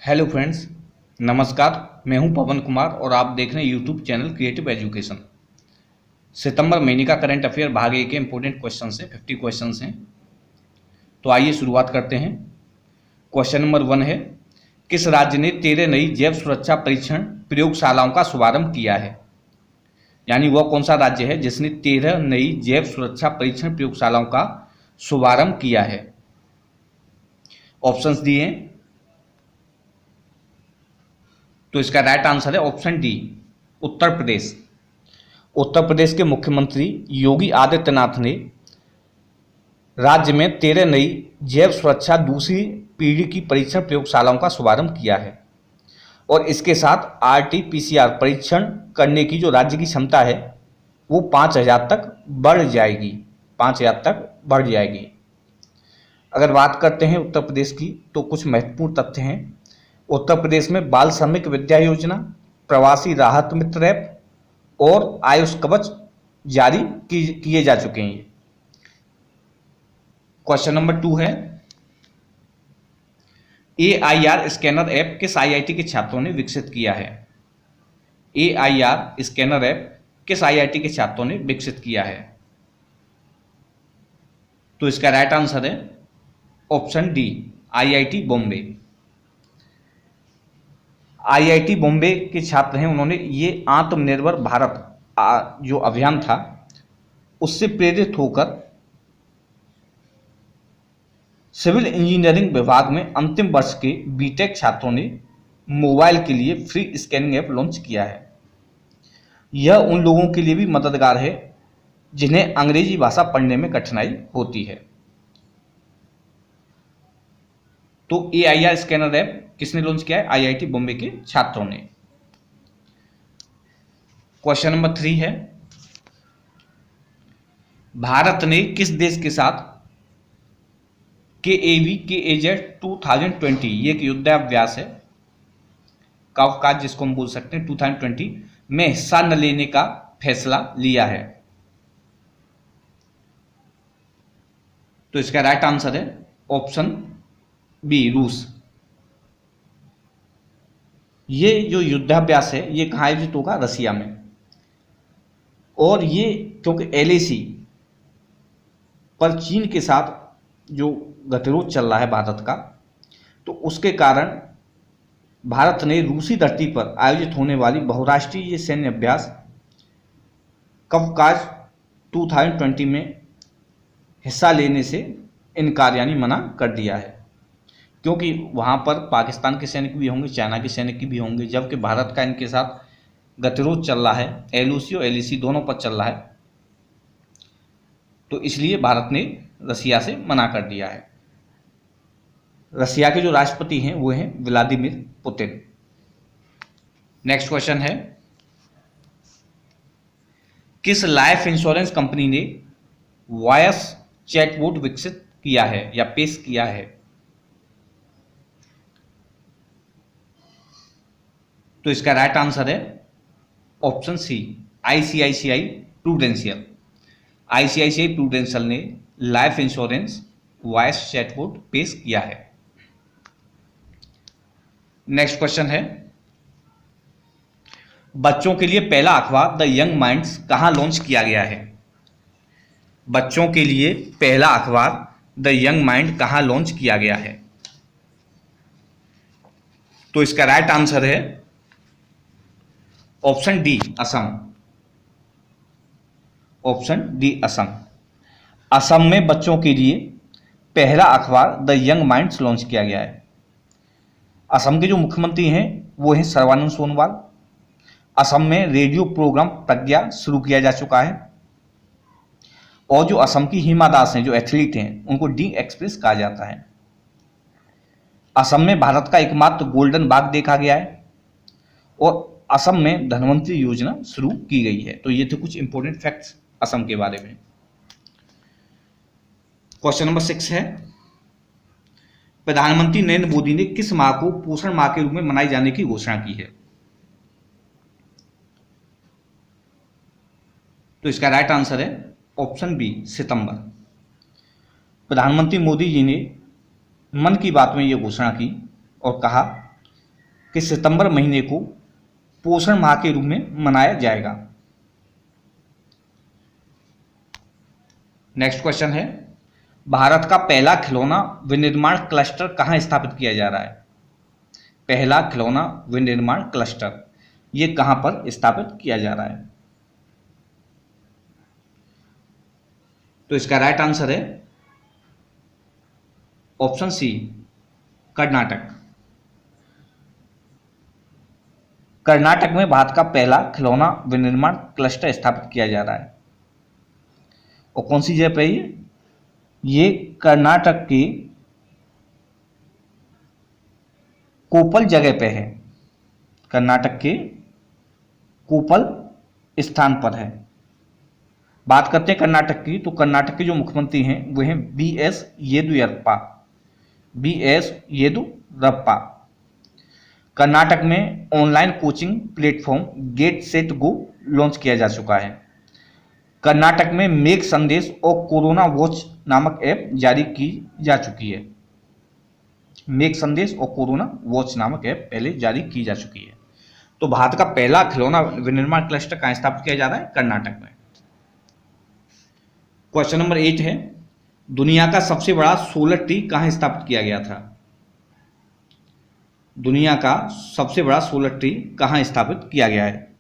Hello friends, नमस्कार। मैं हूं पवन कुमार और आप देख रहे हैं यूट्यूब चैनल क्रिएटिव एजुकेशन। सितंबर महीने का करंट अफेयर भाग ए के इंपॉर्टेंट क्वेश्चन हैं, 50 क्वेश्चन हैं। तो आइए शुरुआत करते हैं। क्वेश्चन नंबर 1 है, किस राज्य ने 13 नई जैव सुरक्षा परीक्षण प्रयोगशालाओं का शुभारंभ किया है? यानी वह कौन सा राज्य है जिसने 13 नई जैव सुरक्षा परीक्षण प्रयोगशालाओं का शुभारंभ किया है? ऑप्शंस दिए हैं, तो इसका राइट आंसर है ऑप्शन डी, उत्तर प्रदेश। उत्तर प्रदेश के मुख्यमंत्री योगी आदित्यनाथ ने राज्य में 13 नई जैव सुरक्षा दूसरी पीढ़ी की परीक्षण प्रयोगशालाओं का शुभारंभ किया है और इसके साथ RT-PCR परीक्षण करने की जो राज्य की क्षमता है वो 5000 तक बढ़ जाएगी। 5000 तक बढ़ जाएगी। अगर बात करते हैं उत्तर प्रदेश की, तो कुछ महत्वपूर्ण तथ्य हैं। उत्तर प्रदेश में बाल श्रमिक विद्या योजना, प्रवासी राहत मित्र ऐप और आयुष कवच जारी किए जा चुके हैं। क्वेश्चन नंबर 2 है, AIR स्कैनर ऐप किस IIT के छात्रों ने विकसित किया है? AIR स्कैनर ऐप किस IIT के छात्रों ने विकसित किया है? तो इसका राइट आंसर है option D, IIT Bombay. IIT Bombay के छात्र हैं, उन्होंने ये आत्मनिर्भर भारत जो अभियान था उससे प्रेरित होकर सिविल इंजीनियरिंग विभाग में अंतिम वर्ष के बीटेक छात्रों ने मोबाइल के लिए फ्री स्कैनिंग ऐप लॉन्च किया है। यह उन लोगों के लिए भी मददगार है जिन्हें अंग्रेजी भाषा पढ़ने में कठिनाई होती है। तो AIR स्कैनर ऐप किसने लॉन्च किया है? IIT बॉम्बे के छात्रों ने। क्वेश्चन नंबर 3 है, भारत ने किस देश के साथ KAV-KAZ 2020, ये एक युद्धाभ्यास है, काउकाज जिसको हम बोल सकते हैं, 2020 में हिस्सा न लेने का फैसला लिया है? तो इसका राइट आंसर है ऑप्शन बी, रूस। ये जो युद्धाभ्यास है ये कहाँ आयोजित होगा? रसिया में। और ये क्योंकि LAC पर चीन के साथ जो गतिरोध चल रहा है भारत का, तो उसके कारण भारत ने रूसी धरती पर आयोजित होने वाली बहुराष्ट्रीय सैन्य अभ्यास कवकाज 2020 में हिस्सा लेने से इनकार यानी मना कर दिया है, क्योंकि वहाँ पर पाकिस्तान के सैनिक भी होंगे, चाइना के सैनिक भी होंगे, जबकि भारत का इनके साथ गतिरोध चल रहा है, LOC और LAC दोनों पर चल रहा है। तो इसलिए भारत ने रसिया से मना कर दिया है। रसिया के जो राष्ट्रपति हैं वो हैं व्लादिमीर पुतिन। नेक्स्ट क्वेश्चन है, किस लाइफ इंश्योरेंस कंपनी ने वॉयस चैटबॉट विकसित किया है या पेश किया है? तो इसका राइट आंसर है option C, ICICI Prudential. ICICI Prudential ने लाइफ इंश्योरेंस वॉइस चैटबॉट पेश किया है। नेक्स्ट क्वेश्चन है, बच्चों के लिए पहला अखबार द यंग माइंड्स कहां लॉन्च किया गया है? बच्चों के लिए पहला अखबार द यंग माइंड कहां लॉन्च किया गया है? तो इसका राइट आंसर है option D, Assam. Option D, Assam. Assam में बच्चों के लिए पहला अखबार द यंग माइंड्स लॉन्च किया गया है। असम के जो मुख्यमंत्री हैं वो हैं सर्बानंद सोनोवाल। असम में रेडियो प्रोग्राम प्रज्ञा शुरू किया जा चुका है और जो असम की हिमा दास हैं, जो एथलीट हैं, उनको डी एक्सप्रेस कहा जाता है। असम में भारत का एकमात्र गोल्डन बाघ देखा गया है और असम में धनवंतरी योजना शुरू की गई है। तो ये थे कुछ इंपॉर्टेंट फैक्ट्स असम के बारे में। क्वेश्चन नंबर 6 है, प्रधानमंत्री नरेंद्र मोदी ने किस माह को पोषण माह के रूप में मनाए जाने की घोषणा की है? तो इसका राइट आंसर है ऑप्शन बी, सितंबर। प्रधानमंत्री मोदी जी ने मन की बात में यह घोषणा की और कहा कि सितंबर महीने को पोषण माह के रूप में मनाया जाएगा? नेक्स्ट क्वेश्चन है, भारत का पहला खिलौना विनिर्माण क्लस्टर कहाँ स्थापित किया जा रहा है? पहला खिलौना विनिर्माण क्लस्टर ये कहाँ पर स्थापित किया जा रहा है? तो इसका राइट आंसर है ऑप्शन सी, कर्नाटक। कर्नाटक में भारत का पहला खिलौना विनिर्माण क्लस्टर स्थापित किया जा रहा है। और कौन सी जगह पे है ये कर्नाटक की कोपल जगह पे है। कर्नाटक के कोपल स्थान पर है। बात करते हैं कर्नाटक की, तो कर्नाटक के जो मुख्यमंत्री हैं वो हैं बी.एस. येदियुरप्पा। बी.एस. येदियुरप्पा। कर्नाटक में online coaching platform get set go launch किया जा चुका है। कर्नाटक में मेघ संदेश और कोरोना वॉच नामक ऐप जारी की जा चुकी है। मेघ संदेश और कोरोना वॉच नामक ऐप पहले जारी की जा चुकी है। तो भारत का पहला खिलौना विनिर्माण क्लस्टर कहाँ स्थापित किया जा रहा है? कर्नाटक में। क्वेश्चन नंबर 8 है, दुनिया का सबसे बड़ा सोलर ट्री कहाँ स्थापित किया गया था? दुनिया का सबसे बड़ा सोलर ट्री कहाँ स्थापित किया गया है?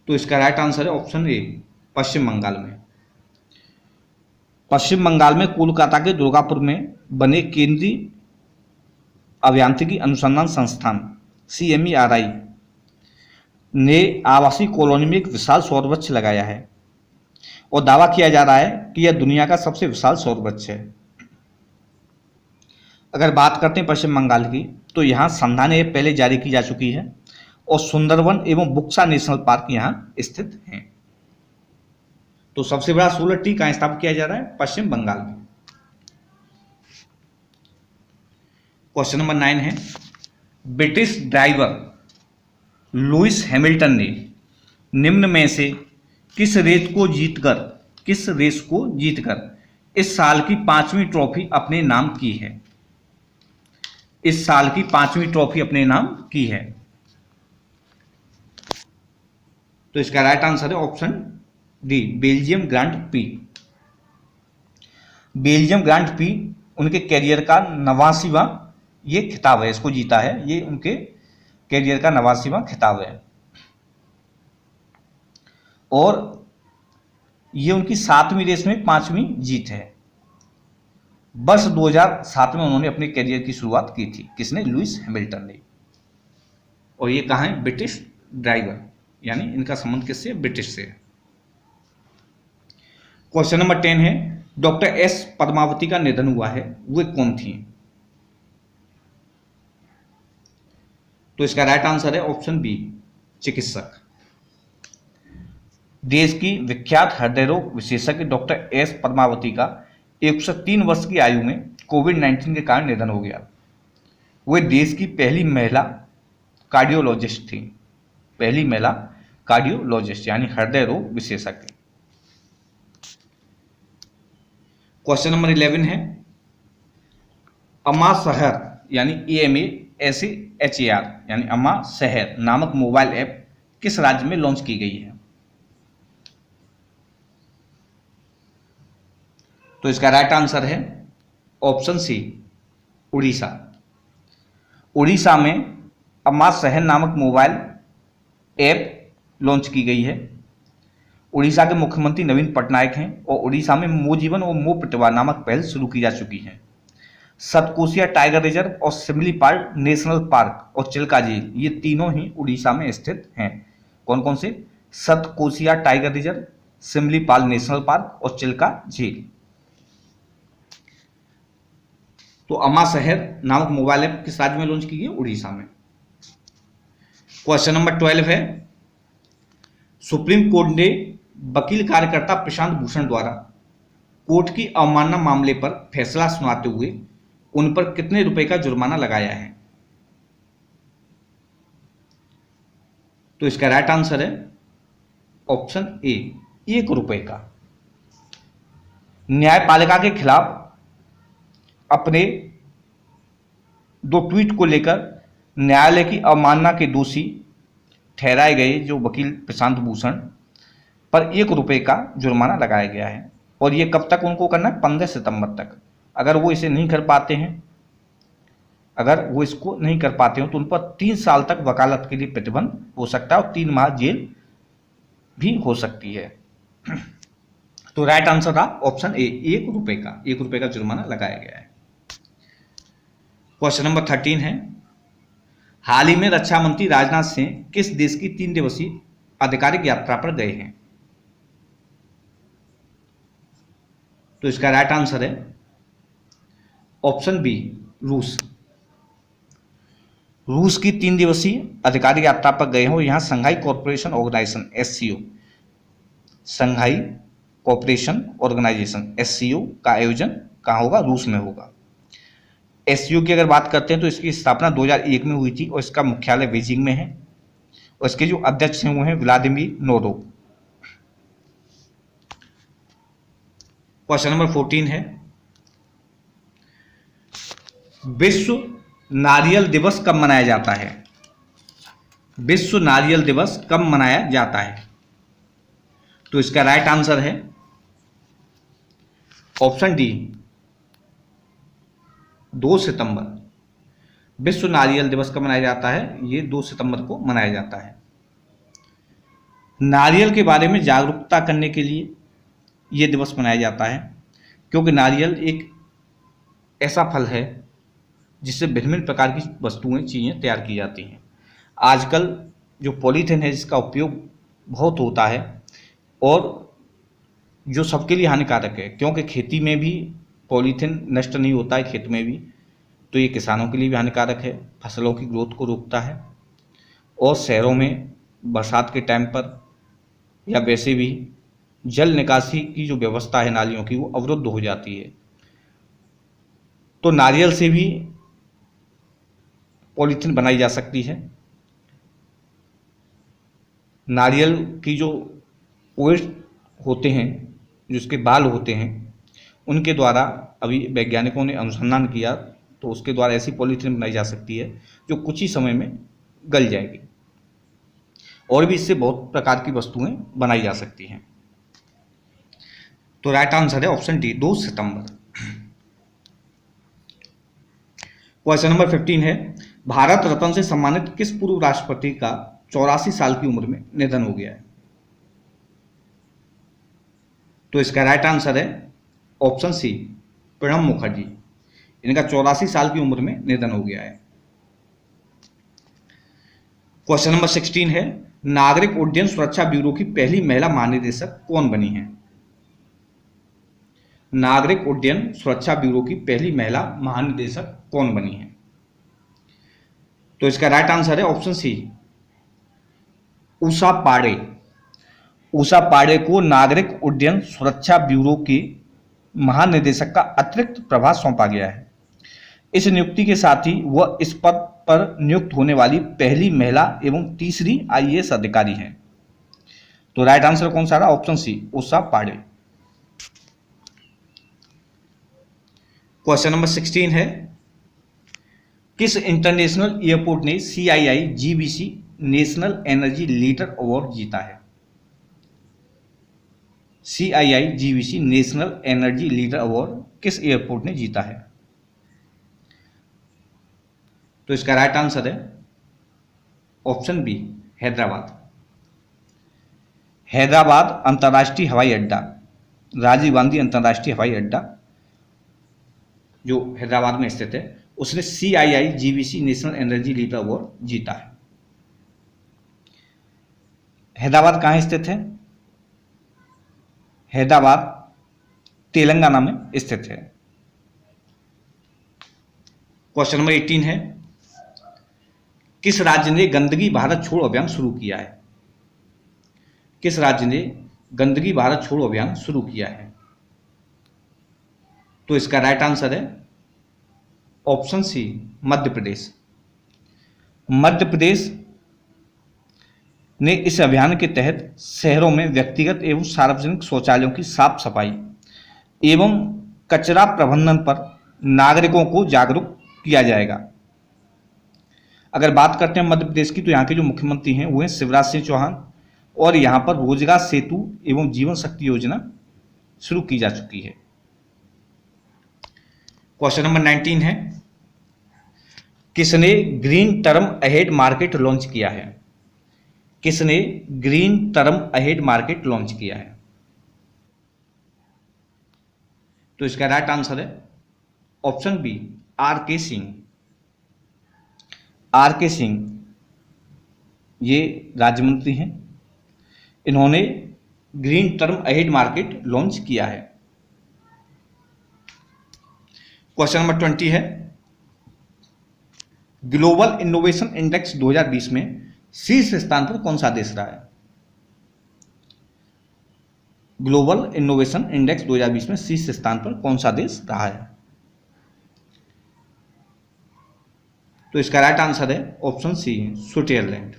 तो इसका राइट आंसर है ऑप्शन ए, पश्चिम बंगाल में। पश्चिम बंगाल में कोलकाता के दुर्गापुर में बने केंद्रीय अभियांत्रिकी अनुसंधान संस्थान CMERI ने आवासीय कॉलोनी में एक विशाल सौर वृक्ष लगाया है और दावा किया जा रहा है कि यह दुनिया का सबसे विशाल सौर वृक्ष है। अगर बात करते हैं पश्चिम बंगाल की, तो यहाँ संधान ऐप पहले जारी की जा चुकी है और सुंदरवन एवं बुक्सा नेशनल पार्क यहाँ स्थित हैं। तो सबसे बड़ा सोलर ट्री कहाँ स्थापित किया जा रहा है? पश्चिम बंगाल में। क्वेश्चन नंबर 9 है, ब्रिटिश ड्राइवर लुइस हैमिल्टन ने निम्न में से किस रेस को जीतकर इस साल की 5वीं ट्रॉफी अपने नाम की है? इस साल की 5वीं ट्रॉफी अपने नाम की है। तो इसका राइट आंसर है option D, Belgium grand pre. Belgium grand pre उनके कैरियर का 89वां ये खिताब है, इसको जीता है। ये उनके कैरियर का 89वां खिताब है और ये उनकी 7वीं रेस में 5वीं जीत है। वर्ष 2007 में उन्होंने अपने कैरियर की शुरुआत की थी। किसने? लुइस हैमिल्टन ने। और ये कहाँ है? ब्रिटिश ड्राइवर, यानी इनका संबंध किससे? ब्रिटिश से। क्वेश्चन नंबर 10 है, डॉक्टर एस पद्मावती का निधन हुआ है, वे कौन थी? तो इसका राइट आंसर है ऑप्शन बी, चिकित्सक। देश की विख्यात हृदय रोग विशेषज्ञ डॉक्टर एस पद्मावती का 103 वर्ष की आयु में कोविड-19 के कारण निधन हो गया। वे देश की पहली महिला कार्डियोलॉजिस्ट थी। पहली महिला कार्डियोलॉजिस्ट यानी हृदय रोग विशेषज्ञ। क्वेश्चन नंबर 11 है, अम्मा शहर यानी AMASEHAR यानी अम्मा शहर नामक मोबाइल ऐप किस राज्य में लॉन्च की गई है? तो इसका राइट आंसर है ऑप्शन सी, उड़ीसा। उड़ीसा में अम्मा शहर नामक मोबाइल ऐप लॉन्च की गई है। उड़ीसा के मुख्यमंत्री नवीन पटनायक हैं और उड़ीसा में मो जीवन और मो प्रतिभा नामक पहल शुरू की जा चुकी है। सतकोसिया टाइगर रिजर्व और सिमलीपाल नेशनल पार्क और चिल्का झील ये तीनों ही उड़ीसा में स्थित हैं। कौन कौन से? Satkosia tiger reserve, Similipal national park और चिल्का झील। तो अम्मा शहर नामक मोबाइल ऐप किस राज्य में लॉन्च की गई? उड़ीसा में। क्वेश्चन नंबर 12 है, सुप्रीम कोर्ट ने वकील कार्यकर्ता प्रशांत भूषण द्वारा कोर्ट की अवमानना मामले पर फैसला सुनाते हुए उन पर कितने रुपए का जुर्माना लगाया है? तो इसका राइट आंसर है ऑप्शन ए, 1 रुपए का। न्यायपालिका के खिलाफ अपने दो ट्वीट को लेकर न्यायालय की अवमानना के दोषी ठहराए गए जो वकील प्रशांत भूषण पर ₹1 का जुर्माना लगाया गया है। और ये कब तक उनको करना है? 15 सितंबर तक। अगर वो इसे नहीं कर पाते हैं, अगर वो इसको नहीं कर पाते हो तो उन पर 3 साल तक वकालत के लिए प्रतिबंध हो सकता है और 3 माह जेल भी हो सकती है। तो राइट आंसर था ऑप्शन ए, ₹1 का जुर्माना लगाया गया है। क्वेश्चन नंबर 13 है, हाल ही में रक्षा मंत्री राजनाथ सिंह किस देश की 3 दिवसीय आधिकारिक यात्रा पर गए हैं? तो इसका राइट आंसर है ऑप्शन बी, रूस। रूस की 3 दिवसीय आधिकारिक यात्रा पर गए हैं और यहाँ Shanghai Cooperation Organisation SCO, Shanghai Cooperation Organisation SCO का आयोजन कहाँ होगा? रूस में होगा। SCO की अगर बात करते हैं तो इसकी स्थापना 2001 में हुई थी और इसका मुख्यालय बीजिंग में है और इसके जो अध्यक्ष हैं वो हैं व्लादिमीर नोरोव। क्वेश्चन नंबर 14 है, विश्व नारियल दिवस कब मनाया जाता है? विश्व नारियल दिवस कब मनाया जाता है? तो इसका राइट आंसर है ऑप्शन डी, 2 सितंबर। विश्व नारियल दिवस कब मनाया जाता है? ये 2 सितंबर को मनाया जाता है। नारियल के बारे में जागरूकता करने के लिए ये दिवस मनाया जाता है क्योंकि नारियल एक ऐसा फल है जिससे भिन्न प्रकार की वस्तुएं, चीज़ें तैयार की जाती हैं। आजकल जो पॉलीथीन है जिसका उपयोग बहुत होता है और जो सबके लिए हानिकारक है क्योंकि खेती में भी पॉलीथीन नष्ट नहीं होता है, खेत में भी, तो ये किसानों के लिए भी हानिकारक है, फसलों की ग्रोथ को रोकता है और शहरों में बरसात के टाइम पर या वैसे भी जल निकासी की जो व्यवस्था है नालियों की वो अवरुद्ध हो जाती है। तो नारियल से भी पॉलीथीन बनाई जा सकती है। नारियल की जो ओएस्ट होते हैं, जो उसके बाल होते हैं, उनके द्वारा अभी वैज्ञानिकों ने अनुसंधान किया तो उसके द्वारा ऐसी पॉलीथीन बनाई जा सकती है जो कुछ ही समय में गल जाएगी और भी इससे बहुत प्रकार की वस्तुएं बनाई जा सकती हैं। तो राइट आंसर है ऑप्शन डी, 2 सितंबर। क्वेश्चन नंबर 15 है, भारत रत्न से सम्मानित किस पूर्व राष्ट्रपति का 84 साल की उम्र में निधन हो गया है? तो इसका राइट आंसर है ऑप्शन सी, प्रणब मुखर्जी। इनका 84 साल की उम्र में निधन हो गया है। क्वेश्चन नंबर 16 है, नागरिक उड्डयन सुरक्षा ब्यूरो की पहली महिला महानिदेशक कौन बनी है? नागरिक उड्डयन सुरक्षा ब्यूरो की पहली महिला महानिदेशक कौन बनी है? तो इसका राइट आंसर है ऑप्शन सी, उषा पांडे। उषा पांडे को नागरिक उड्डयन सुरक्षा ब्यूरो के महानिदेशक का अतिरिक्त प्रभार सौंपा गया है। इस नियुक्ति के साथ ही वह इस पद पर नियुक्त होने वाली पहली महिला एवं तीसरी IAS अधिकारी हैं। तो राइट आंसर कौन सा रहा? Option C, Usha Pandey. Question number 16 है, किस इंटरनेशनल एयरपोर्ट ने CII GBC national energy leader award जीता है? CII GBC national energy leader award किस एयरपोर्ट ने जीता है? तो इसका राइट आंसर है ऑप्शन बी, हैदराबाद। हैदराबाद अंतर्राष्ट्रीय हवाई अड्डा, राजीव गांधी अंतर्राष्ट्रीय हवाई अड्डा जो हैदराबाद में स्थित है, उसने CII GBC national energy leader award जीता है। हैदराबाद कहाँ स्थित है? हैदराबाद तेलंगाना में स्थित है। क्वेश्चन नंबर 18 है, किस राज्य ने गंदगी भारत छोड़ो अभियान शुरू किया है? किस राज्य ने गंदगी भारत छोड़ो अभियान शुरू किया है? तो इसका राइट आंसर है ऑप्शन सी, मध्य प्रदेश। मध्य प्रदेश ने इस अभियान के तहत शहरों में व्यक्तिगत एवं सार्वजनिक शौचालयों की साफ सफाई एवं कचरा प्रबंधन पर नागरिकों को जागरूक किया जाएगा। अगर बात करते हैं मध्य प्रदेश की, तो यहाँ के जो मुख्यमंत्री हैं वो हैं शिवराज सिंह चौहान, और यहाँ पर रोजगार सेतु एवं जीवन शक्ति योजना शुरू की जा चुकी है। क्वेश्चन नंबर 19 है, किसने green term ahead market launch किया है? किसने green term ahead market launch किया है? तो इसका राइट आंसर है ऑप्शन बी, आर के सिंह। आर के सिंह ये राज्य मंत्री हैं, इन्होंने green term ahead market launch किया है। क्वेश्चन नंबर 20 है, ग्लोबल इनोवेशन इंडेक्स 2020 में शीर्ष स्थान पर कौन सा देश रहा है? ग्लोबल इनोवेशन इंडेक्स 2020 में शीर्ष स्थान पर कौन सा देश रहा है? तो इसका राइट आंसर है option C, Switzerland.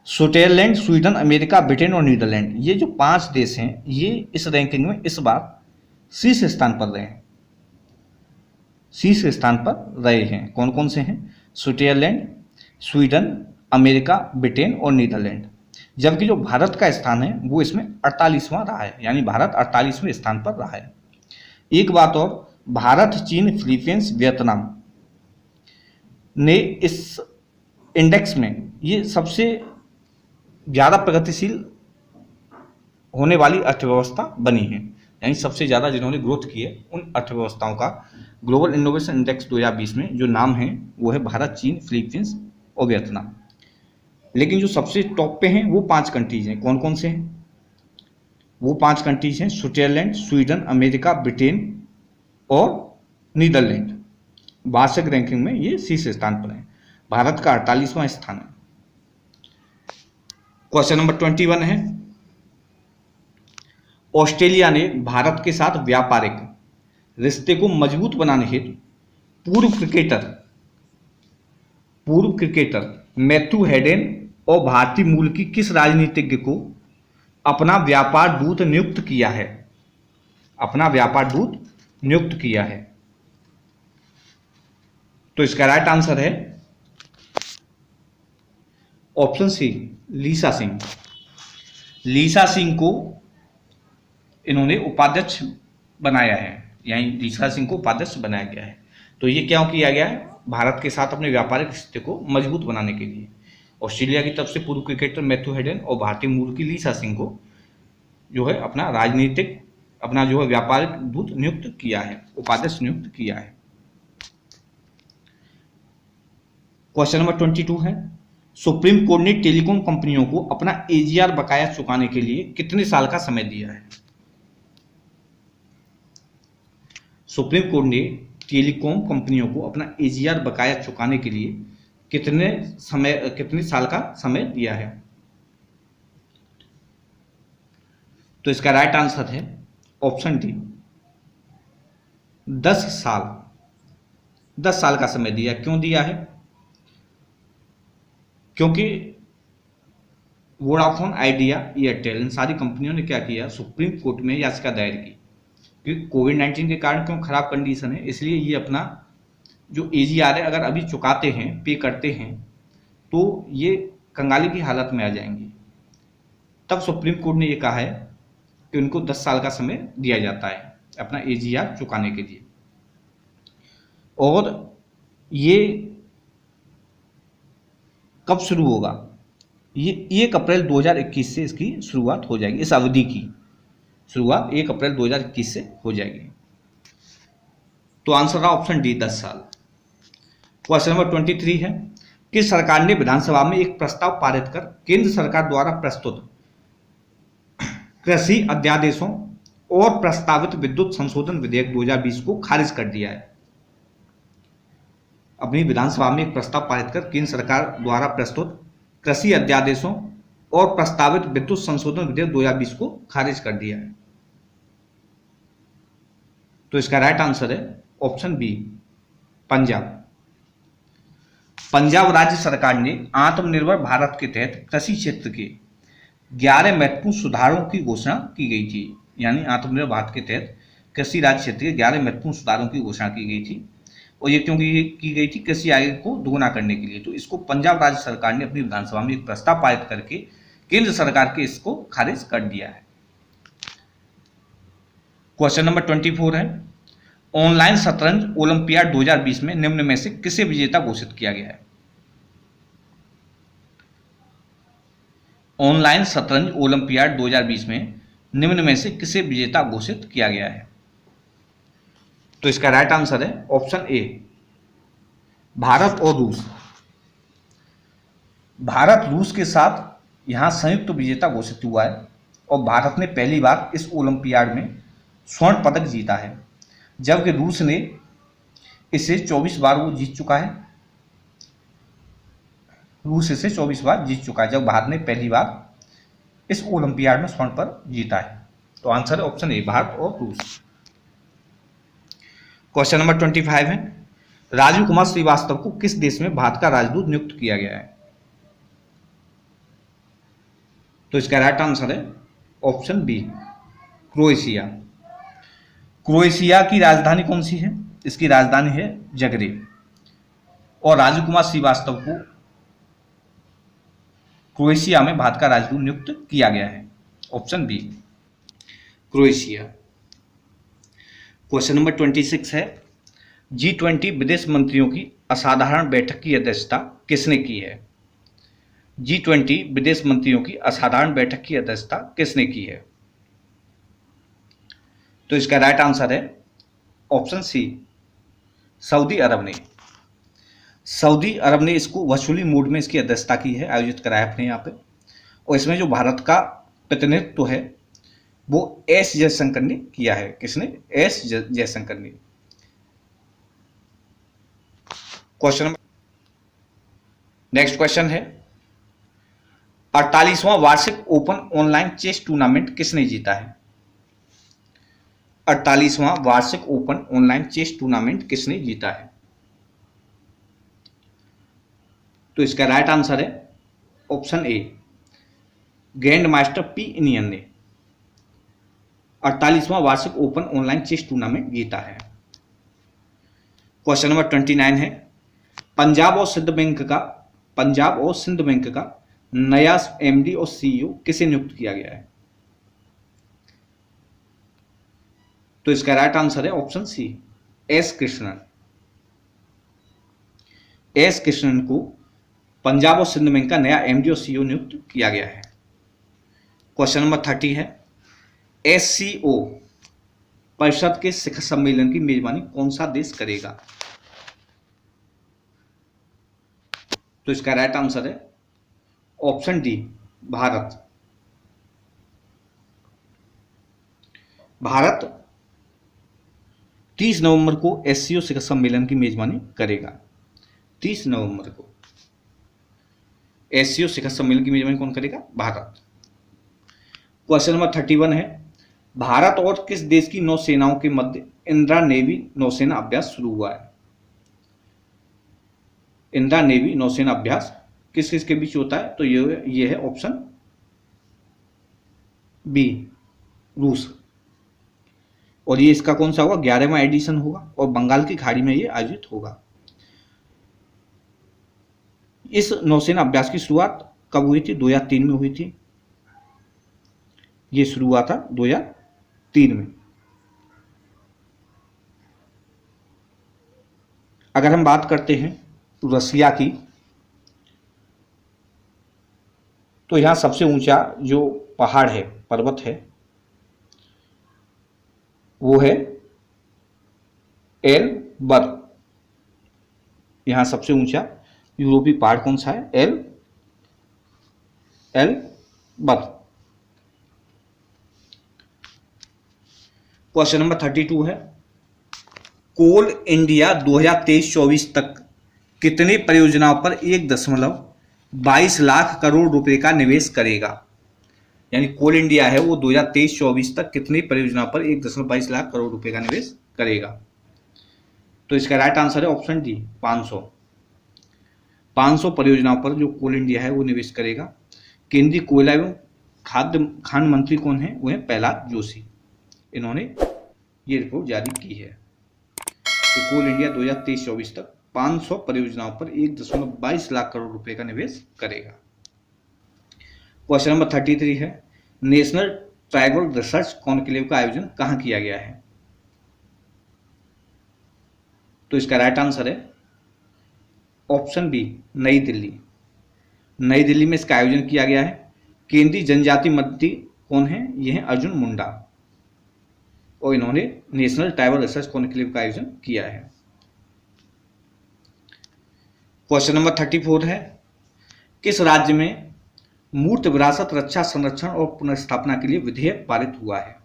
Switzerland, Sweden, America, Britain और नीदरलैंड, ये जो 5 देश हैं ये इस रैंकिंग में इस बार शीर्ष स्थान पर रहे हैं। शीर्ष स्थान पर रहे हैं कौन कौन से हैं? स्विट्जरलैंड, स्वीडन, अमेरिका, ब्रिटेन और नीदरलैंड। जबकि जो भारत का स्थान है वो इसमें 48वां रहा है, यानी भारत 48वें स्थान पर रहा है। एक बात और, भारत, चीन, फिलीपींस, वियतनाम ने इस इंडेक्स में ये सबसे ज़्यादा प्रगतिशील होने वाली अर्थव्यवस्था बनी है, यानी सबसे ज़्यादा जिन्होंने ग्रोथ की है उन अर्थव्यवस्थाओं का ग्लोबल इनोवेशन इंडेक्स 2020 में जो नाम है वो है भारत, चीन, फिलीपींस और वियतनाम। लेकिन जो सबसे टॉप पे हैं वो 5 कंट्रीज हैं। कौन कौन से हैं? वो 5 कंट्रीज हैं स्विट्जरलैंड, स्वीडन, अमेरिका, ब्रिटेन और नीदरलैंड। वार्षिक रैंकिंग में ये शीर्ष स्थान पर है। भारत का 48वां स्थान है। क्वेश्चन नंबर 21 है, ऑस्ट्रेलिया ने भारत के साथ व्यापारिक रिश्ते को मजबूत बनाने हेतु पूर्व क्रिकेटर मैथ्यू हेडन और भारतीय मूल की किस राजनीतिज्ञ को अपना व्यापार दूत नियुक्त किया है? अपना व्यापार दूत नियुक्त किया है। तो इसका राइट आंसर है ऑप्शन सी, लीसा सिंह। लीसा सिंह को इन्होंने उपाध्यक्ष बनाया है, यानी लीसा सिंह को उपाध्यक्ष बनाया गया है। तो ये क्यों किया गया है? भारत के साथ अपने व्यापारिक रिश्ते को मजबूत बनाने के लिए ऑस्ट्रेलिया की तरफ से पूर्व क्रिकेटर मैथ्यू हेडन और भारतीय मूल की लीसा सिंह को जो है अपना जो है व्यापारिक दूत नियुक्त किया है, उपाध्यक्ष नियुक्त किया है। क्वेश्चन नंबर 22 है, सुप्रीम कोर्ट ने टेलीकॉम कंपनियों को अपना एजीआर बकाया चुकाने के लिए कितने साल का समय दिया है? सुप्रीम कोर्ट ने टेलीकॉम कंपनियों को अपना एजीआर बकाया चुकाने के लिए कितने साल का समय दिया है? तो इसका राइट आंसर है ऑप्शन डी, 10 साल। 10 साल का समय दिया। क्यों दिया है? क्योंकि वोडाफोन, आइडिया, एयरटेल, इन सारी कंपनियों ने क्या किया, सुप्रीम कोर्ट में याचिका दायर की क्योंकि कोविड-19 के कारण क्यों खराब कंडीशन है, इसलिए ये अपना जो एजीआर है अगर अभी चुकाते हैं, पे करते हैं तो ये कंगाली की हालत में आ जाएंगे। तब सुप्रीम कोर्ट ने ये कहा है कि उनको 10 साल का समय दिया जाता है अपना एजीआर चुकाने के लिए। और ये कब शुरू होगा? ये 1 अप्रैल 2021 से इसकी शुरुआत हो जाएगी। इस अवधि की शुरुआत 1 अप्रैल 2021 से हो जाएगी। तो आंसर रहा ऑप्शन डी, 10 साल। क्वेश्चन नंबर 23 है, किस सरकार ने विधानसभा में एक प्रस्ताव पारित कर केंद्र सरकार द्वारा प्रस्तुत कृषि अध्यादेशों और प्रस्तावित विद्युत संशोधन विधेयक 2020 को खारिज कर दिया है? अपनी विधानसभा में एक प्रस्ताव पारित कर केंद्र सरकार द्वारा प्रस्तुत कृषि अध्यादेशों और प्रस्तावित विद्युत संशोधन विधेयक 2020 को खारिज कर दिया है। तो इसका राइट आंसर है ऑप्शन बी, पंजाब। पंजाब राज्य सरकार ने आत्मनिर्भर भारत के तहत कृषि क्षेत्र के 11 महत्वपूर्ण सुधारों की घोषणा की गई थी। यानी आत्मनिर्भर भारत के तहत कृषि राज्य क्षेत्र के 11 महत्वपूर्ण सुधारों की घोषणा की गई थी। और ये क्योंकि की गई थी कृषि आय को दोगुना करने के लिए। तो इसको पंजाब राज्य सरकार ने अपनी विधानसभा में एक प्रस्ताव पारित करके केंद्र सरकार के इसको खारिज कर दिया है। क्वेश्चन नंबर 24 है, ऑनलाइन शतरंज ओलंपियाड 2020 में निम्न में से किसे विजेता घोषित किया गया है? ऑनलाइन शतरंज ओलंपियाड 2020 में निम्न में से किसे विजेता घोषित किया गया है? तो इसका राइट आंसर है ऑप्शन ए, भारत और रूस। भारत रूस के साथ यहां संयुक्त विजेता घोषित हुआ है और भारत ने पहली बार इस ओलंपियाड में स्वर्ण पदक जीता है, जबकि रूस ने इसे 24 बार वो जीत चुका है। रूस इसे 24 बार जीत चुका है, जब भारत ने पहली बार इस ओलंपियाड में स्वर्ण पदक जीता है। तो आंसर है ऑप्शन ए, भारत और रूस। क्वेश्चन नंबर 25 है, राजीव कुमार श्रीवास्तव को किस देश में भारत का राजदूत नियुक्त किया गया है? तो इसका राइट आंसर है ऑप्शन बी, क्रोएशिया। क्रोएशिया की राजधानी कौन सी है? इसकी राजधानी है जगरेब। और राजीव कुमार श्रीवास्तव को क्रोएशिया में भारत का राजदूत नियुक्त किया गया है, option B, Croatia. Question number 26 है, G20 विदेश मंत्रियों की असाधारण बैठक की अध्यक्षता किसने की है? G20 विदेश मंत्रियों की असाधारण बैठक की अध्यक्षता किसने की है? तो इसका राइट आंसर है ऑप्शन सी, सऊदी अरब ने। सऊदी अरब ने इसको वर्चुअली मोड में इसकी अध्यक्षता की है, आयोजित कराया अपने यहाँ पे। और इसमें जो भारत का प्रतिनिधित्व है वो एस जयशंकर ने किया है। किसने? एस जयशंकर ने। क्वेश्चन नंबर नेक्स्ट क्वेश्चन है, 48वां वार्षिक ओपन ऑनलाइन चेस टूर्नामेंट किसने जीता है? 48वां वार्षिक ओपन ऑनलाइन चेस टूर्नामेंट किसने जीता है? तो इसका राइट आंसर है option A, grand master P inion ने 48वां वार्षिक ओपन ऑनलाइन चेस टूर्नामेंट जीता है। क्वेश्चन नंबर 29 है, पंजाब और सिंध बैंक का नया एमडी और सीईओ किसे नियुक्त किया गया है? तो इसका राइट आंसर है option C, S Krishnan. S Krishnan को पंजाब और सिंध बैंक का नया एमडी और सीईओ नियुक्त किया गया है। क्वेश्चन नंबर 30 है, एससीओ परिषद के शिखर सम्मेलन की मेजबानी कौन सा देश करेगा? तो इसका राइट आंसर है ऑप्शन डी, भारत। भारत 30 नवंबर को एससीओ शिखर सम्मेलन की मेजबानी करेगा। 30 नवंबर को एससीओ शिखर सम्मेलन की मेजबानी कौन करेगा? भारत। क्वेश्चन नंबर 31 है, भारत और किस देश की नौसेनाओं के मध्य इंदिरा नेवी नौसेना अभ्यास शुरू हुआ है? इंदिरा नेवी नौसेना अभ्यास किस किस के बीच होता है? तो ये है ऑप्शन बी, रूस। और ये इसका कौन सा होगा? 11वां एडिशन होगा और बंगाल की खाड़ी में ये आयोजित होगा। इस नौसेना अभ्यास की शुरुआत कब हुई थी? 2003 में हुई थी। ये शुरू हुआ था 2003 में। अगर हम बात करते हैं रसिया की, तो यहां सबसे ऊंचा जो पहाड़ है, पर्वत है, वो है एलबर्ग। यहां सबसे ऊंचा यूरोपीय पहाड़ कौन सा है? एलबर्ग। क्वेश्चन नंबर 32 है, कोल इंडिया 2023-24 तक कितनी परियोजनाओं पर 1.22 लाख करोड़ रुपए का निवेश करेगा? यानी कोल इंडिया है वो 2023-24 तक कितनी परियोजनाओं पर 1.22 लाख करोड़ रुपए का निवेश करेगा? तो इसका राइट आंसर है ऑप्शन डी, 500 परियोजनाओं पर जो कोल इंडिया है वो निवेश करेगा। केंद्रीय कोयला एवं खान मंत्री कौन है? वो है प्रहलाद जोशी। इन्होंने ये रिपोर्ट जारी की है। कि कोल इंडिया 2023-24 तक 500 परियोजनाओं पर 1.22 लाख करोड़ रुपए का निवेश करेगा। क्वेश्चन नंबर 33 है, नेशनल ट्राइबल रिसर्च कॉन्क्लेव का आयोजन कहाँ किया गया है? तो इसका राइट आंसर है ऑप्शन बी, नई दिल्ली। नई दिल्ली में इसका आयोजन किया गया है। केंद्रीय जनजाति मंत्री कौन है? ये है अर्जुन मुंडा, और इन्होंने नेशनल ट्राइबल रिसर्च कॉन्क्लेव का आयोजन किया है। क्वेश्चन नंबर 34 है, किस राज्य में मूर्त विरासत रक्षा, संरक्षण और पुनर्स्थापना के लिए विधेयक पारित हुआ है?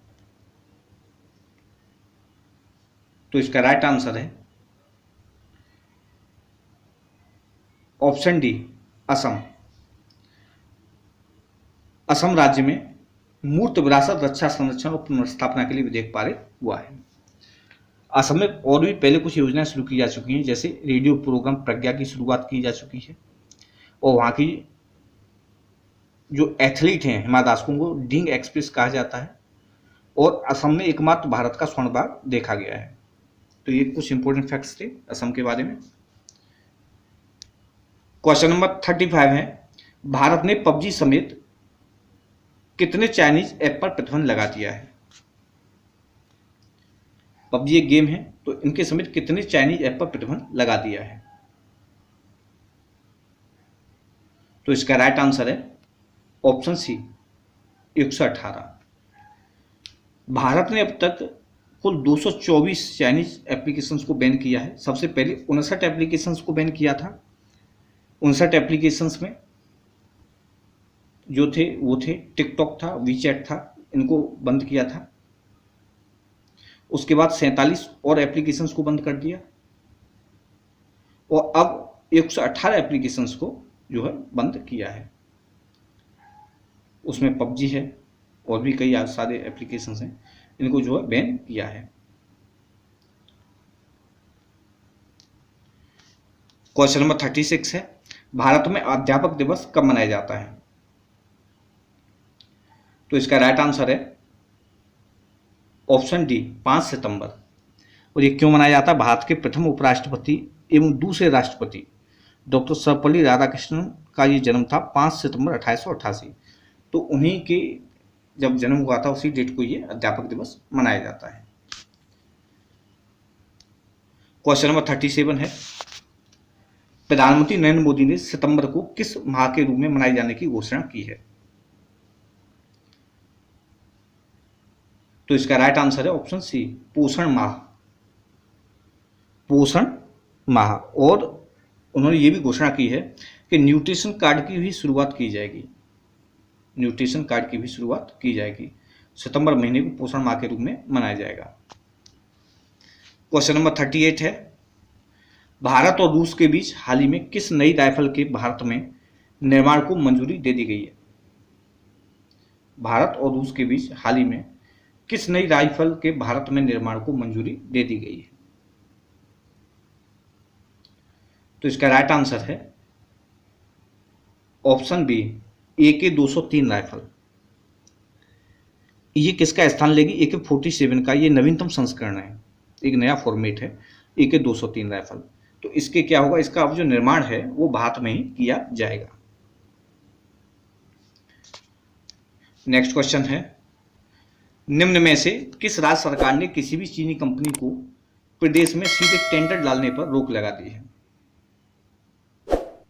तो इसका राइट आंसर है ऑप्शन डी, असम। असम राज्य में मूर्त विरासत रक्षा, संरक्षण और पुनर्स्थापना के लिए विधेयक पारित हुआ है। असम में और भी पहले कुछ योजनाएं शुरू की जा चुकी हैं, जैसे रेडियो प्रोग्राम प्रज्ञा की शुरुआत की जा चुकी है, और वहाँ की जो एथलीट हैं हिमा दास को उनको डींग एक्सप्रेस कहा जाता है, और असम में एकमात्र भारत का स्वर्ण बाग देखा गया है। तो ये कुछ इंपॉर्टेंट फैक्ट्स थे असम के बारे में। क्वेश्चन नंबर 35 है, भारत ने पबजी समेत कितने चाइनीज ऐप पर प्रतिबंध लगा दिया है? पबजी एक गेम है, तो इनके समेत कितने चाइनीज ऐप पर प्रतिबंध लगा दिया है? तो इसका राइट आंसर है ऑप्शन सी, 118। भारत ने अब तक कुल 224 चाइनीज एप्लीकेशंस को बैन किया है। सबसे पहले 59 एप्लीकेशंस को बैन किया था। 59 एप्लीकेशंस में जो थे वो थे टिकटॉक था, वीचैट था, इनको बंद किया था। उसके बाद 47 और एप्लीकेशंस को बंद कर दिया, और अब 118 एप्लीकेशंस को जो है बंद किया है। उसमें पबजी है और भी कई सारे एप्लीकेशंस हैं, इनको जो है बैन किया है। क्वेश्चन नंबर 36 है, भारत में अध्यापक दिवस कब मनाया जाता है? तो इसका राइट आंसर है ऑप्शन डी, 5 सितंबर। और ये क्यों मनाया जाता है? भारत के प्रथम उपराष्ट्रपति एवं दूसरे राष्ट्रपति डॉक्टर सर्वपल्ली राधाकृष्णन का ये जन्म था 5 सितंबर 1888। तो उन्हीं के जब जन्म हुआ था उसी डेट को ये अध्यापक दिवस मनाया जाता है। क्वेश्चन नंबर 37 है, प्रधानमंत्री नरेंद्र मोदी ने सितंबर को किस माह के रूप में मनाए जाने की घोषणा की है? तो इसका राइट आंसर है ऑप्शन सी, पोषण माह। पोषण माह। और उन्होंने ये भी घोषणा की है कि न्यूट्रिशन कार्ड की भी शुरुआत की जाएगी। न्यूट्रिशन कार्ड की भी शुरुआत की जाएगी। सितंबर महीने को पोषण माह के रूप में मनाया जाएगा। क्वेश्चन नंबर 38 है, भारत और रूस के बीच हाल ही में किस नई राइफल के भारत में निर्माण को मंजूरी दे दी गई है? भारत और रूस के बीच हाल ही में किस नई राइफल के भारत में निर्माण को मंजूरी दे दी गई है? तो इसका राइट आंसर है ऑप्शन बी, AK-203 राइफल। ये किसका स्थान लेगी? AK-47 का ये नवीनतम संस्करण है, एक नया फॉर्मेट है AK-203 राइफल। तो इसके क्या होगा? इसका अब जो निर्माण है वो भारत में ही किया जाएगा। नेक्स्ट क्वेश्चन है, निम्न में से किस राज्य सरकार ने किसी भी चीनी कंपनी को प्रदेश में सीधे टेंडर डालने पर रोक लगा दी है?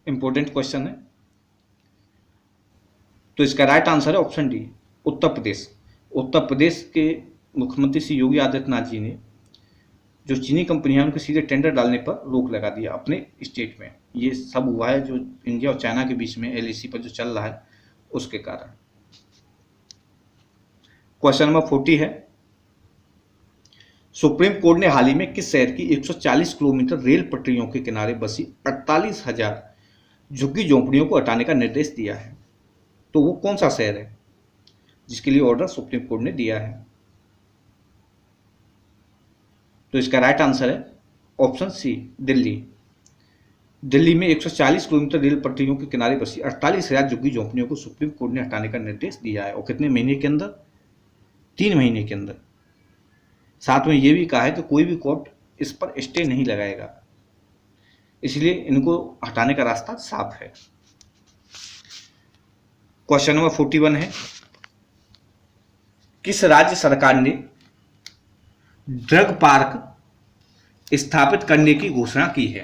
इंपॉर्टेंट क्वेश्चन है। तो इसका राइट आंसर है ऑप्शन डी, उत्तर प्रदेश। उत्तर प्रदेश के मुख्यमंत्री श्री योगी आदित्यनाथ जी ने जो चीनी कंपनियां उनको सीधे टेंडर डालने पर रोक लगा दिया अपने स्टेट में। ये सब हुआ है जो इंडिया और चाइना के बीच में LAC पर जो चल रहा है उसके कारण। क्वेश्चन नंबर 40 है, सुप्रीम कोर्ट ने हाल ही में किस शहर की 140 किलोमीटर रेल पटरियों के किनारे बसी 48,000 झुग्गी झोंपड़ियों को हटाने का निर्देश दिया है? तो वो कौन सा शहर है जिसके लिए ऑर्डर सुप्रीम कोर्ट ने दिया है? तो इसका राइट आंसर है ऑप्शन सी, दिल्ली। दिल्ली में 140 किलोमीटर रेल पटरियों के किनारे बसी 48,000 झुग्गी झोंपड़ियों को सुप्रीम कोर्ट ने हटाने का निर्देश दिया है। और कितने महीने के अंदर? 3 महीने के अंदर। साथ में ये भी कहा है कि कोई भी कोर्ट इस पर स्टे नहीं लगाएगा, इसलिए इनको हटाने का रास्ता साफ है। क्वेश्चन नंबर 41 है, किस राज्य सरकार ने ड्रग पार्क स्थापित करने की घोषणा की है?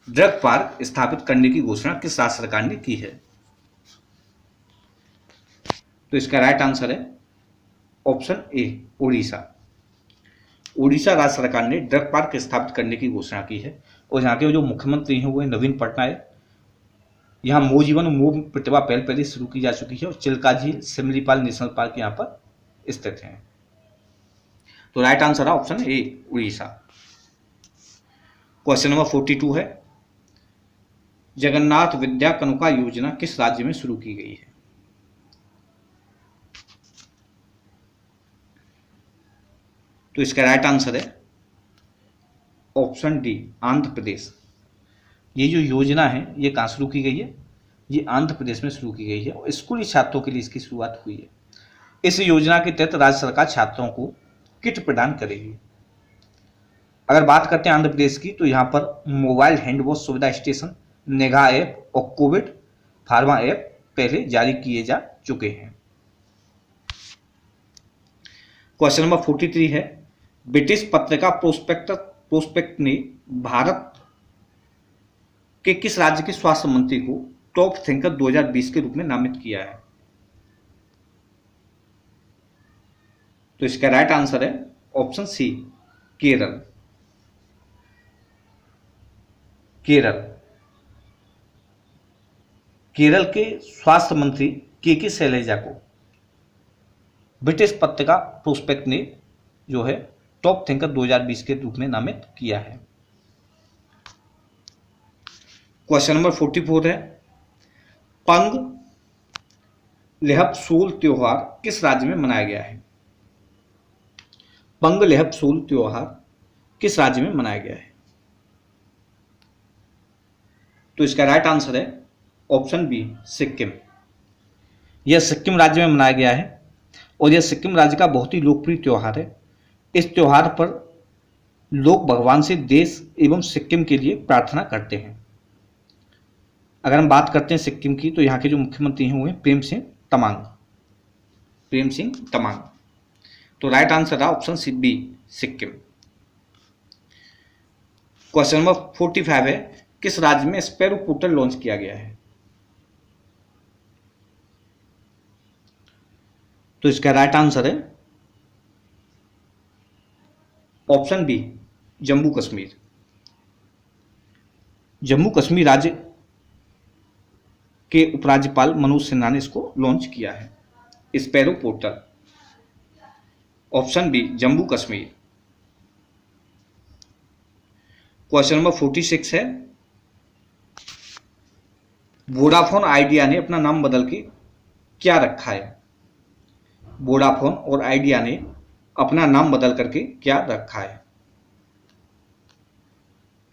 ड्रग पार्क स्थापित करने की घोषणा किस राज्य सरकार ने की है? तो इसका राइट आंसर है ऑप्शन ए, उड़ीसा। उड़ीसा राज्य सरकार ने ड्रग पार्क स्थापित करने की घोषणा की है और यहाँ के जो मुख्यमंत्री हैं वो है नवीन पटनायक। यहाँ मो जीवन मो प्रतिभा पहले शुरू की जा चुकी है और चिल्का झील सिमलीपाल नेशनल पार्क यहाँ पर स्थित है। तो राइट आंसर है option A, Orissa. Question number 42 है, जगन्नाथ विद्या कनुका योजना किस राज्य में शुरू की गई है? तो इसका राइट आंसर है ऑप्शन डी, आंध्र प्रदेश। ये जो योजना है ये कहाँ शुरू की गई है? ये आंध्र प्रदेश में शुरू की गई है और स्कूली छात्रों के लिए इसकी शुरुआत हुई है। इस योजना के तहत राज्य सरकार छात्रों को किट प्रदान करेगी। अगर बात करते हैं आंध्र प्रदेश की, तो यहाँ पर मोबाइल हैंड वॉश सुविधा स्टेशन, निगाह ऐप और कोविड फार्मा ऐप पहले जारी किए जा चुके हैं। क्वेश्चन नंबर 43 है, ब्रिटिश पत्रिका प्रोस्पेक्ट ने भारत के किस राज्य के स्वास्थ्य मंत्री को टॉप थिंकर 2020 के रूप में नामित किया है? तो इसका राइट आंसर है ऑप्शन सी, केरल। केरल के स्वास्थ्य मंत्री के शैलजा को ब्रिटिश पत्रिका प्रोस्पेक्ट ने जो है टॉप थिंकर 2020 के रूप में नामित किया है। क्वेश्चन नंबर 44 है, पंग लेहप-सोल त्योहार किस राज्य में मनाया गया है? पंग लेहप-सोल त्योहार किस राज्य में मनाया गया है? तो इसका राइट आंसर है ऑप्शन बी, सिक्किम। यह सिक्किम राज्य में मनाया गया है और यह सिक्किम राज्य का बहुत ही लोकप्रिय त्योहार है। इस त्योहार पर लोग भगवान से देश एवं सिक्किम के लिए प्रार्थना करते हैं। अगर हम बात करते हैं सिक्किम की, तो यहाँ के जो मुख्यमंत्री हैं वो हैं प्रेम सिंह तमांग। तो राइट आंसर है option C, B, Sikkim. Question number 45 है, किस राज्य में स्पैरो पोर्टल लॉन्च किया गया है? तो इसका राइट आंसर है ऑप्शन बी, जम्मू कश्मीर। जम्मू कश्मीर राज्य के उपराज्यपाल मनोज सिन्हा ने इसको लॉन्च किया है, sparrow portal. Option B, Jammu Kashmir. Question number 46 है, वोडाफोन आइडिया ने अपना नाम बदल के क्या रखा है? वोडाफोन और आइडिया ने अपना नाम बदल करके क्या रखा है?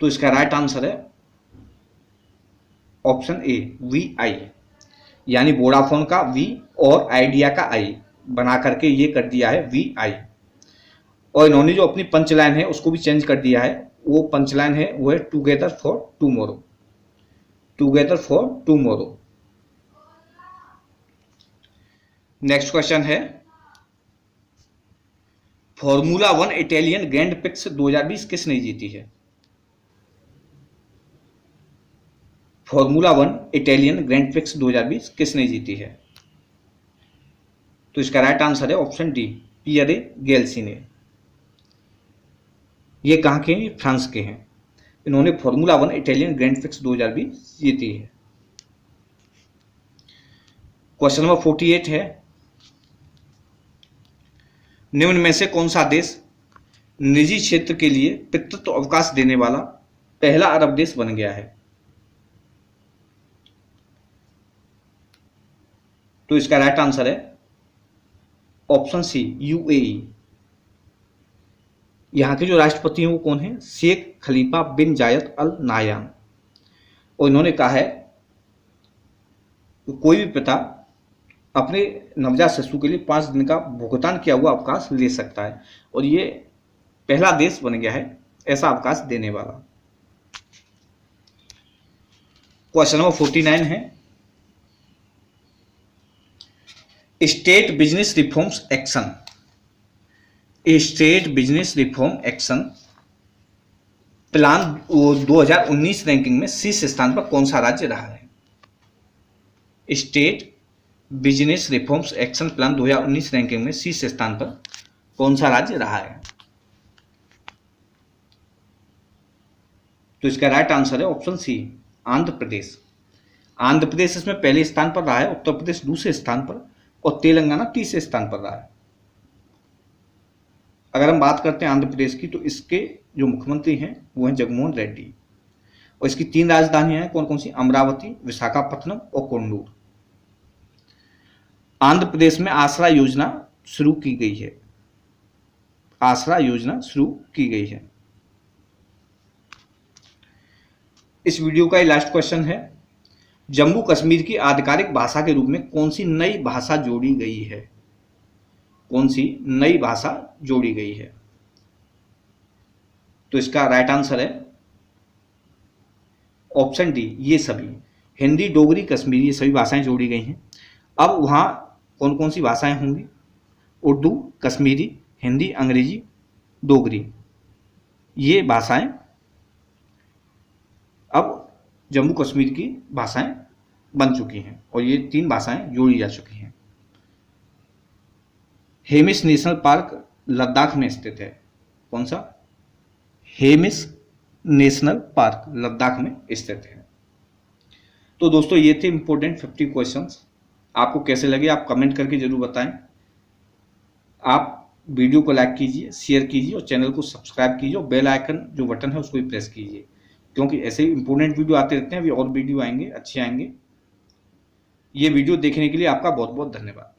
तो इसका राइट आंसर है ऑप्शन ए, VI। यानी वोडाफोन का V और आइडिया का I बना करके ये कर दिया है VI। और इन्होंने जो अपनी पंचलाइन है उसको भी चेंज कर दिया है। वो पंचलाइन है वो है together for tomorrow. Next question है, फॉर्मूला 1 इटालियन ग्रैंड प्रिक्स 2020 किसने जीती है? फॉर्मूला 1 इटालियन ग्रैंड प्रिक्स 2020 किसने जीती है? तो इसका राइट आंसर है ऑप्शन डी, पियरे गेल्सी ने। ये कहाँ के हैं? फ्रांस के हैं। इन्होंने फॉर्मूला 1 इटालियन ग्रैंड प्रिक्स 2020 जीती है। क्वेश्चन नंबर 48 है, निम्न में से कौन सा देश निजी क्षेत्र के लिए पितृत्व अवकाश देने वाला पहला अरब देश बन गया है? तो इसका राइट आंसर है ऑप्शन सी, UAE। यहां के जो राष्ट्रपति हैं वो कौन है? शेख खलीफा बिन जायद अल नाहयान। और इन्होंने कहा है कि कोई भी पिता अपने नवजात शिशु के लिए 5 दिन का भुगतान किया हुआ अवकाश ले सकता है। और ये पहला देश बन गया है ऐसा अवकाश देने वाला। क्वेश्चन नंबर 49 है, estate business reforms action, estate business reform action plan 2019 ranking में शीर्ष स्थान पर कौन सा राज्य रहा है? Estate business reforms action plan 2019 ranking में शीर्ष स्थान पर कौन सा राज्य रहा है? तो इसका राइट आंसर है ऑप्शन सी, आंध्र प्रदेश। आंध्र प्रदेश इसमें पहले स्थान पर रहा है, उत्तर प्रदेश दूसरे स्थान पर और तेलंगाना तीसरे स्थान पर रहा है। अगर हम बात करते हैं आंध्र प्रदेश की, तो इसके जो मुख्यमंत्री हैं वो हैं जगनमोहन रेड्डी, और इसकी 3 राजधानियां हैं, कौन कौन सी? अमरावती, विशाखापट्टनम और कोंडूर। आंध्र प्रदेश में आसरा योजना शुरू की गई है, आसरा योजना शुरू की गई है। इस वीडियो का ये लास्ट क्वेश्चन है, जम्मू कश्मीर की आधिकारिक भाषा के रूप में कौन सी नई भाषा जोड़ी गई है? कौन सी नई भाषा जोड़ी गई है? तो इसका राइट आंसर है ऑप्शन डी, ये सभी। हिंदी, डोगरी, कश्मीरी, ये सभी भाषाएं जोड़ी गई हैं। अब वहां कौन कौन सी भाषाएं होंगी? उर्दू, कश्मीरी, हिंदी, अंग्रेजी, डोगरी, ये भाषाएं अब जम्मू कश्मीर की भाषाएं बन चुकी हैं और ये 3 भाषाएं जोड़ी जा चुकी हैं। हेमिस नेशनल पार्क लद्दाख में स्थित है, कौन सा? हेमिस नेशनल पार्क लद्दाख में स्थित है। तो दोस्तों ये थे इंपॉर्टेंट 50 क्वेश्चंस। आपको कैसे लगे आप कमेंट करके जरूर बताएं। आप वीडियो को लाइक कीजिए, शेयर कीजिए और चैनल को सब्सक्राइब कीजिए और बेल आइकन जो बटन है उसको भी प्रेस कीजिए, क्योंकि ऐसे ही इंपॉर्टेंट वीडियो आते रहते हैं। अभी और वीडियो आएंगे, अच्छे आएंगे। ये वीडियो देखने के लिए आपका बहुत बहुत धन्यवाद।